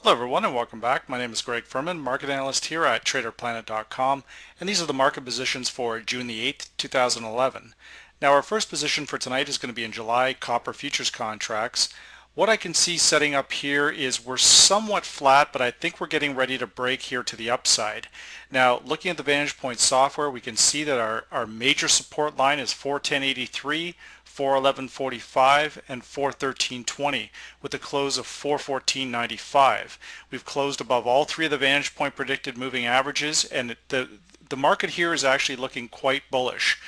Hello everyone and welcome back. My name is Greg Furman, market analyst here at TraderPlanet.com, and these are the market positions for June the 8th, 2011. Now our first position for tonight is going to be in July copper futures contracts. What I can see setting up here is we're somewhat flat, but I think we're getting ready to break here to the upside. Now looking at the Vantage Point software, we can see that our major support line is 410.83, 411.45 and 413.20 with a close of 414.95. We've closed above all three of the Vantage Point predicted moving averages, and the market here is actually looking quite bullish.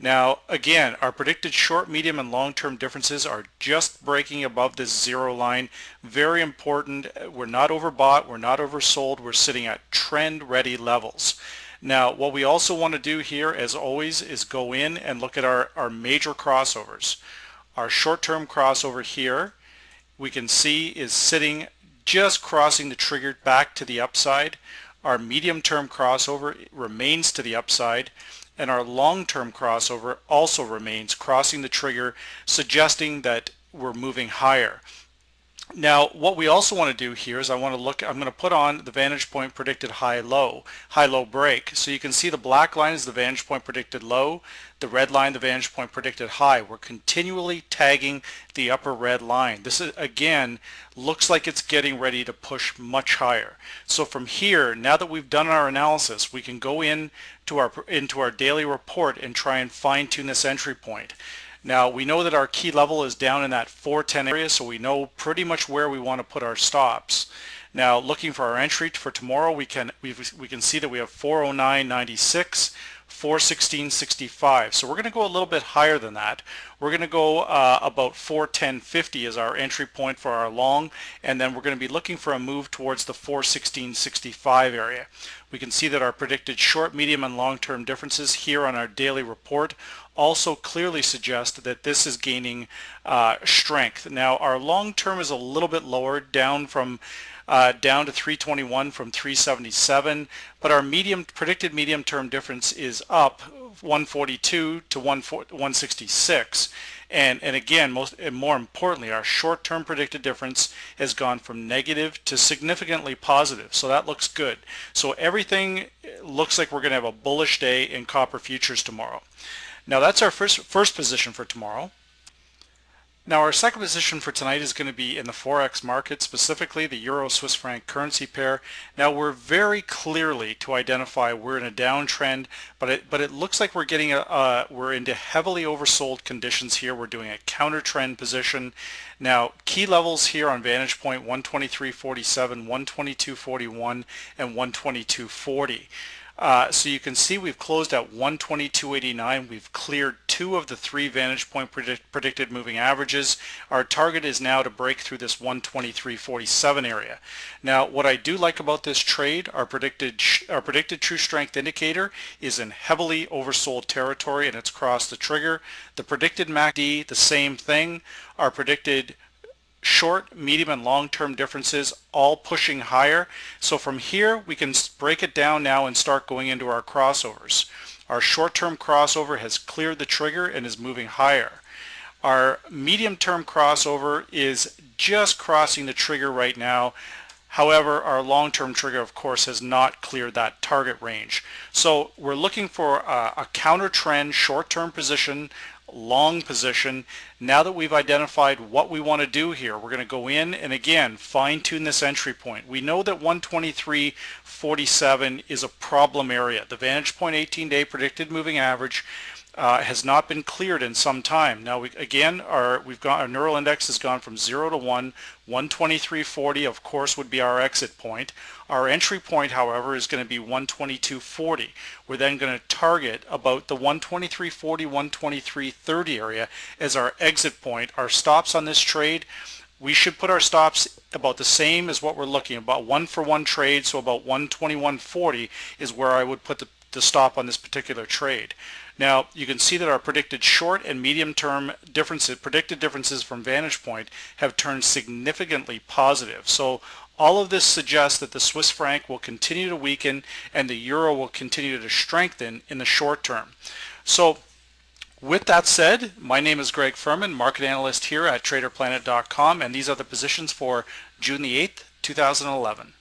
Now again, our predicted short, medium and long-term differences are just breaking above this zero line. Very important. We're not overbought, we're not oversold, we're sitting at trend ready levels. Now what we also want to do here, as always, is go in and look at our major crossovers. Our short-term crossover here we can see is sitting just crossing the trigger back to the upside. Our medium-term crossover remains to the upside, and our long-term crossover also remains crossing the trigger, suggesting that we're moving higher. Now what we also want to do here is I'm going to put on the Vantage Point predicted high-low break. So you can see the black line is the Vantage Point predicted low, the red line the Vantage Point predicted high. We're continually tagging the upper red line. This is, again, looks like it's getting ready to push much higher. So from here, now that we've done our analysis, we can go into our daily report and try and fine-tune this entry point. Now we know that our key level is down in that 410 area, so we know pretty much where we want to put our stops. Now looking for our entry for tomorrow, we can see that we have 409.96, 416.65. So we're going to go a little bit higher than that. We're going to go about 410.50 as our entry point for our long, and then we're going to be looking for a move towards the 416.65 area. We can see that our predicted short, medium and long-term differences here on our daily report also clearly suggest that this is gaining strength. Now our long term is a little bit lower, down to 321 from 377, but our predicted medium term difference is up 142 to 166. And again, more importantly, our short-term predicted difference has gone from negative to significantly positive, so that looks good. So everything looks like we're going to have a bullish day in copper futures tomorrow. Now that's our first position for tomorrow. Now our second position for tonight is going to be in the Forex market, specifically the Euro-Swiss franc currency pair. Now we're very clearly to identify we're in a downtrend, but it looks like we're into heavily oversold conditions here. We're doing a counter trend position. Now key levels here on Vantage Point 123.47, 122.41 and 122.40. So you can see we've closed at 122.89. We've cleared two of the three Vantage Point predicted moving averages. Our target is now to break through this 123.47 area. Now what I do like about this trade, our predicted true strength indicator is in heavily oversold territory and it's crossed the trigger. The predicted MACD, the same thing. Our predicted short, medium and long-term differences all pushing higher. So from here we can break it down now and start going into our crossovers. Our short-term crossover has cleared the trigger and is moving higher. Our medium-term crossover is just crossing the trigger right now. However, our long-term trigger, of course, has not cleared that target range. So we're looking for a counter trend short-term position, long position. Now that we've identified what we want to do here, we're going to go in and again fine-tune this entry point. We know that 123.47 is a problem area. The Vantage Point 18-day predicted moving average has not been cleared in some time. Now our neural index has gone from 0 to 1. 123.40 of course would be our exit point. Our entry point, however, is going to be 122.40. We're then going to target about the 123.40, 123.30 area as our exit point. Our stops on this trade, we should put our stops about the same as what we're looking, about 1-for-1 trade, so about 121.40 is where I would put the stop on this particular trade. Now you can see that our predicted short and medium term predicted differences from Vantage Point have turned significantly positive. So all of this suggests that the Swiss franc will continue to weaken and the euro will continue to strengthen in the short term. So with that said, my name is Greg Furman, market analyst here at TraderPlanet.com, and these are the positions for June the 8th, 2011.